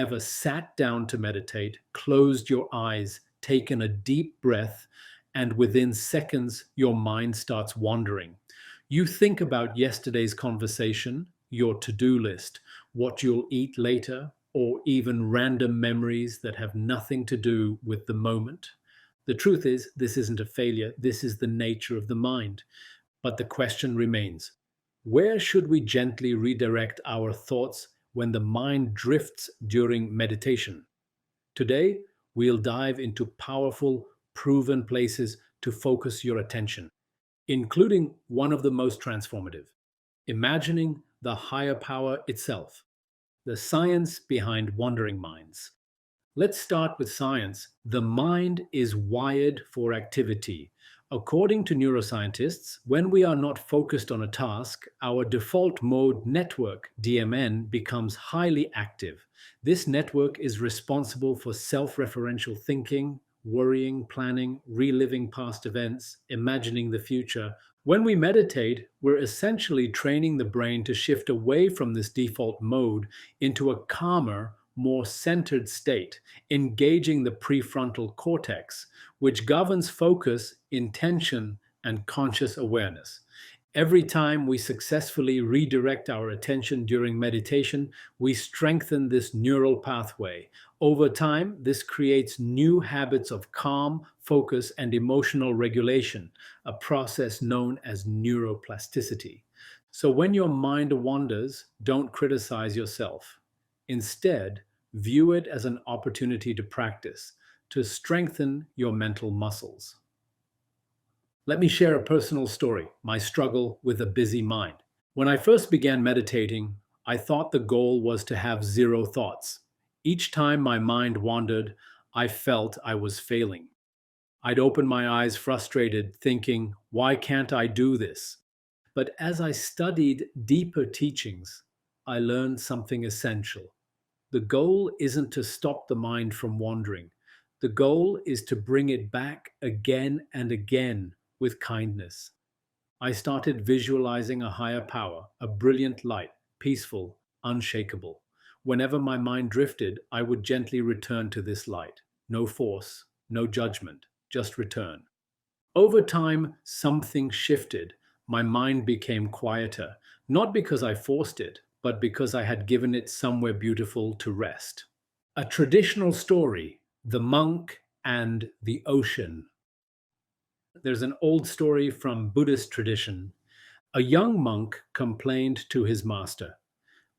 ever sat down to meditate, closed your eyes, taken a deep breath, and within seconds your mind starts wandering? You think about yesterday's conversation, your to do list, what you'll eat later, or even random memories that have nothing to do with the moment. The truth is, this isn't a failure, this is the nature of the mind. But the question remains, where should we gently redirect our thoughts when the mind drifts during meditation? Today, we'll dive into powerful, proven places to focus your attention, including one of the most transformative: imagining the higher power itself, the science behind wandering minds. Let's start with science. The mind is wired for activity. According to neuroscientists, when we are not focused on a task, our default mode network, DMN, becomes highly active. This network is responsible for self referential thinking, worrying, planning, reliving past events, imagining the future. When we meditate, we're essentially training the brain to shift away from this default mode into a calmer, more centered state, engaging the prefrontal cortex, which governs focus, intention, and conscious awareness. Every time we successfully redirect our attention during meditation, we strengthen this neural pathway. Over time, this creates new habits of calm, focus, and emotional regulation, a process known as neuroplasticity. So when your mind wanders, don't criticize yourself. Instead, view it as an opportunity to practice, to strengthen your mental muscles. Let me share a personal story, my struggle with a busy mind. When I first began meditating, I thought the goal was to have zero thoughts. Each time my mind wandered, I felt I was failing. I'd open my eyes frustrated, thinking, why can't I do this? But as I studied deeper teachings, I learned something essential. The goal isn't to stop the mind from wandering. The goal is to bring it back again and again with kindness. I started visualizing a higher power, a brilliant light, peaceful, unshakable. Whenever my mind drifted, I would gently return to this light. No force, no judgment, just return. Over time, something shifted. My mind became quieter, not because I forced it, but because I had given it somewhere beautiful to rest. A traditional story, the monk and the ocean. There's an old story from Buddhist tradition. A young monk complained to his master,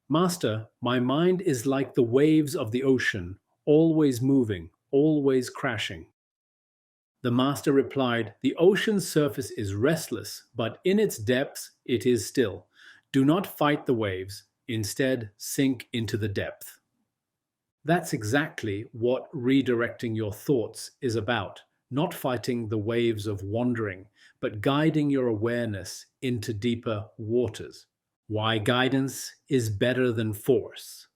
"Master, my mind is like the waves of the ocean, always moving, always crashing." The master replied, "The ocean's surface is restless, but in its depths it is still. Do not fight the waves, instead sink into the depth." That's exactly what redirecting your thoughts is about. Not fighting the waves of wandering, but guiding your awareness into deeper waters. Why guidance is better than force.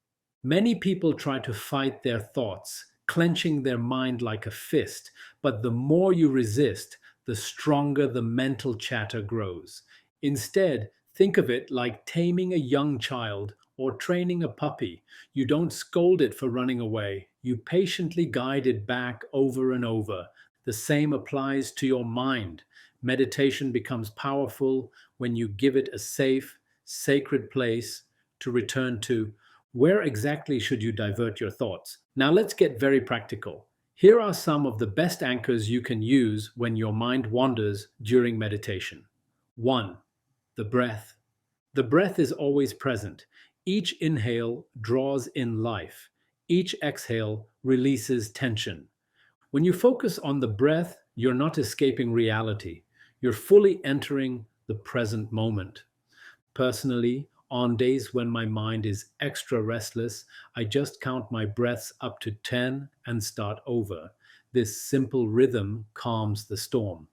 Many people try to fight their thoughts, clenching their mind like a fist, but the more you resist, the stronger the mental chatter grows. Instead, think of it like taming a young child or training a puppy. You don't scold it for running away, you patiently guide it back over and over. The same applies to your mind. Meditation becomes powerful when you give it a safe, sacred place to return to. Where exactly should you divert your thoughts? Now let's get very practical. Here are some of the best anchors you can use when your mind wanders during meditation. 1. The breath. The breath is always present. Each inhale draws in life. Each exhale releases tension. When you focus on the breath, you're not escaping reality. You're fully entering the present moment. Personally, on days when my mind is extra restless, I just count my breaths up to 10 and start over. This simple rhythm calms the storm.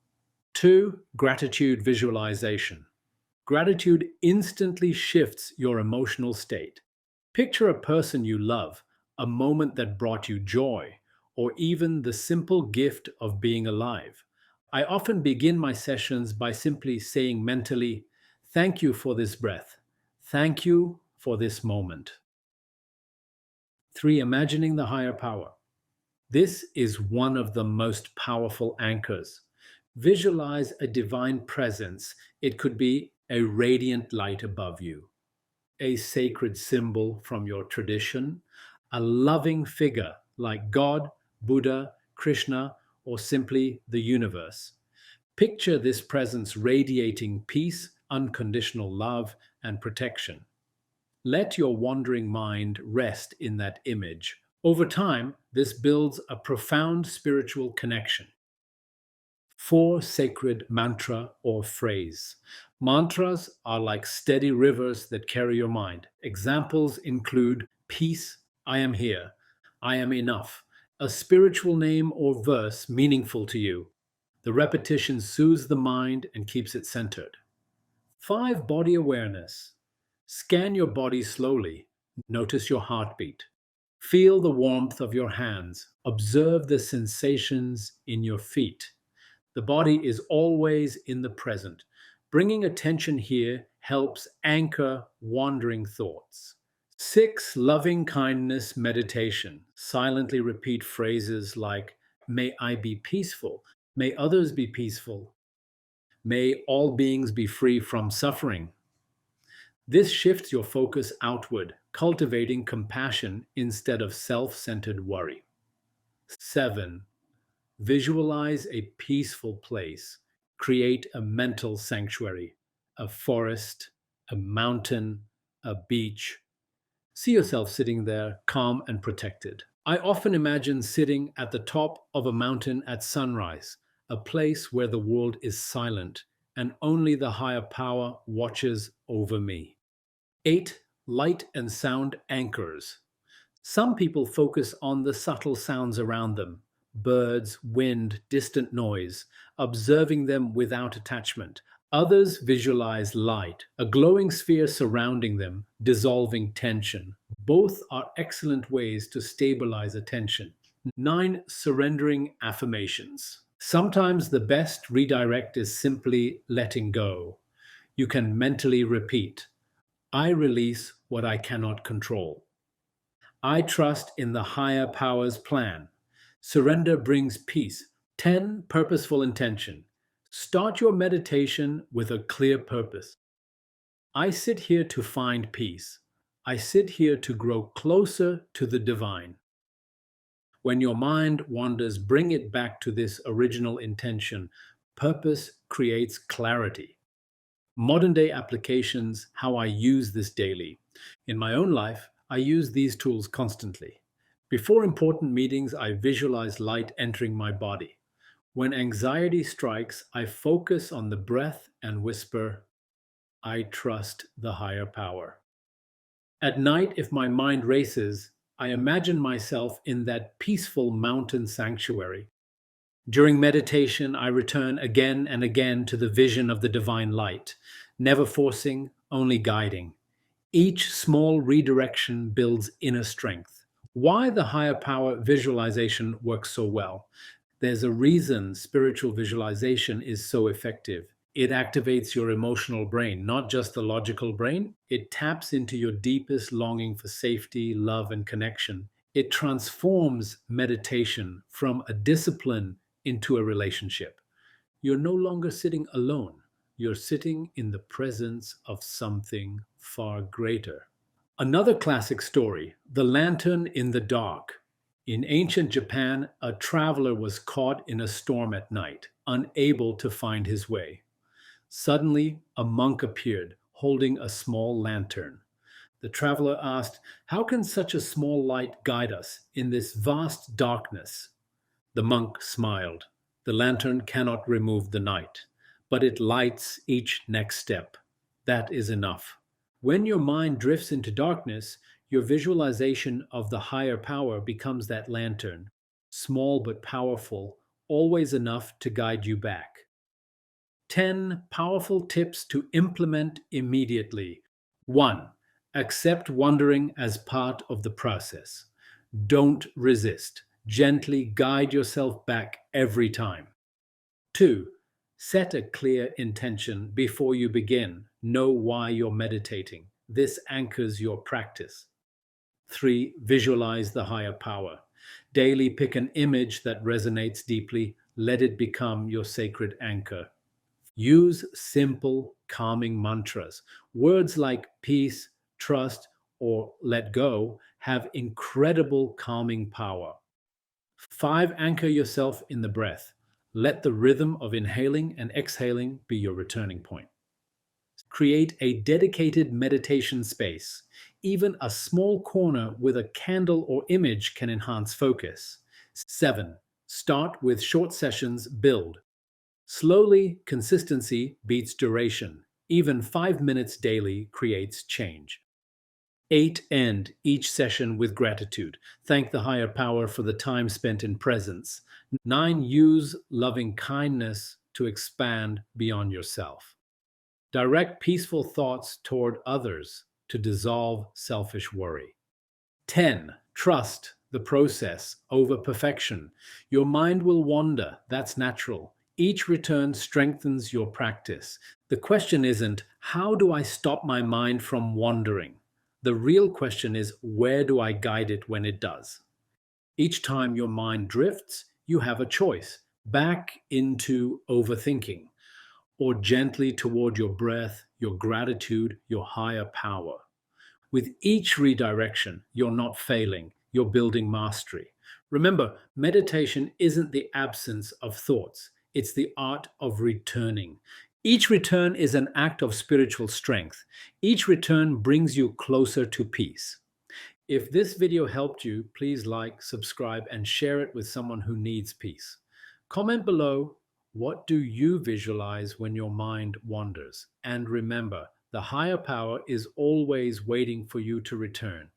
2. Gratitude visualization. Gratitude instantly shifts your emotional state. Picture a person you love, a moment that brought you joy, or even the simple gift of being alive. I often begin my sessions by simply saying mentally, "Thank you for this breath. Thank you for this moment." 3. Imagining the higher power. This is one of the most powerful anchors. Visualize a divine presence. It could be a radiant light above you, a sacred symbol from your tradition, a loving figure like God, Buddha, Krishna, or simply the universe. Picture this presence radiating peace, unconditional love, and protection. Let your wandering mind rest in that image. Over time, this builds a profound spiritual connection. 4. Sacred mantra or phrase. Mantras are like steady rivers that carry your mind. Examples include peace, I am here, I am enough, a spiritual name or verse meaningful to you. The repetition soothes the mind and keeps it centered. 5. Body awareness. Scan your body slowly. Notice your heartbeat. Feel the warmth of your hands. Observe the sensations in your feet. The body is always in the present. Bringing attention here helps anchor wandering thoughts. 6. Loving kindness meditation. Silently repeat phrases like, may I be peaceful, may others be peaceful, may all beings be free from suffering. This shifts your focus outward, cultivating compassion instead of self centered worry. 7. Visualize a peaceful place. Create a mental sanctuary, a forest, a mountain, a beach. See yourself sitting there, calm and protected. I often imagine sitting at the top of a mountain at sunrise, a place where the world is silent and only the higher power watches over me. 8. Light and sound anchors. Some people focus on the subtle sounds around them: birds, wind, distant noise, observing them without attachment. Others visualize light, a glowing sphere surrounding them, dissolving tension. Both are excellent ways to stabilize attention. 9. Surrendering affirmations. Sometimes the best redirect is simply letting go. You can mentally repeat, I release what I cannot control. I trust in the higher power's plan. Surrender brings peace. 10. Purposeful intention. Start your meditation with a clear purpose. I sit here to find peace. I sit here to grow closer to the divine. When your mind wanders, bring it back to this original intention. Purpose creates clarity. Modern day applications, how I use this daily. In my own life, I use these tools constantly. Before important meetings, I visualize light entering my body. When anxiety strikes, I focus on the breath and whisper, I trust the higher power. At night, if my mind races, I imagine myself in that peaceful mountain sanctuary. During meditation, I return again and again to the vision of the divine light, never forcing, only guiding. Each small redirection builds inner strength. Why the higher power visualization works so well? There's a reason spiritual visualization is so effective. It activates your emotional brain, not just the logical brain. It taps into your deepest longing for safety, love, and connection. It transforms meditation from a discipline into a relationship. You're no longer sitting alone. You're sitting in the presence of something far greater. Another classic story, the lantern in the dark. In ancient Japan, a traveler was caught in a storm at night, unable to find his way. Suddenly, a monk appeared, holding a small lantern. The traveler asked, how can such a small light guide us in this vast darkness? The monk smiled. The lantern cannot remove the night, but it lights each next step. That is enough. When your mind drifts into darkness, your visualization of the higher power becomes that lantern, small but powerful, always enough to guide you back. 10 powerful tips to implement immediately. 1. Accept wandering as part of the process. Don't resist. Gently guide yourself back every time. 2. Set a clear intention before you begin. Know why you're meditating. This anchors your practice. 3. Visualize the higher power. Daily pick an image that resonates deeply. Let it become your sacred anchor. Use simple, calming mantras. Words like peace, trust, or let go have incredible calming power. 5. Anchor yourself in the breath. Let the rhythm of inhaling and exhaling be your returning point. Create a dedicated meditation space. Even a small corner with a candle or image can enhance focus. 7. Start with short sessions, build. Slowly, consistency beats duration. Even 5 minutes daily creates change. 8. End each session with gratitude. Thank the higher power for the time spent in presence. 9. Use loving kindness to expand beyond yourself. Direct peaceful thoughts toward others to dissolve selfish worry. 10. Trust the process over perfection. Your mind will wander, that's natural. Each return strengthens your practice. The question isn't, how do I stop my mind from wandering? The real question is, where do I guide it when it does? Each time your mind drifts, you have a choice: back into overthinking, or gently toward your breath, your gratitude, your higher power. With each redirection, you're not failing, you're building mastery. Remember, meditation isn't the absence of thoughts, it's the art of returning. Each return is an act of spiritual strength. Each return brings you closer to peace. If this video helped you, please like, subscribe, and share it with someone who needs peace. Comment below, what do you visualize when your mind wanders? And remember, the higher power is always waiting for you to return.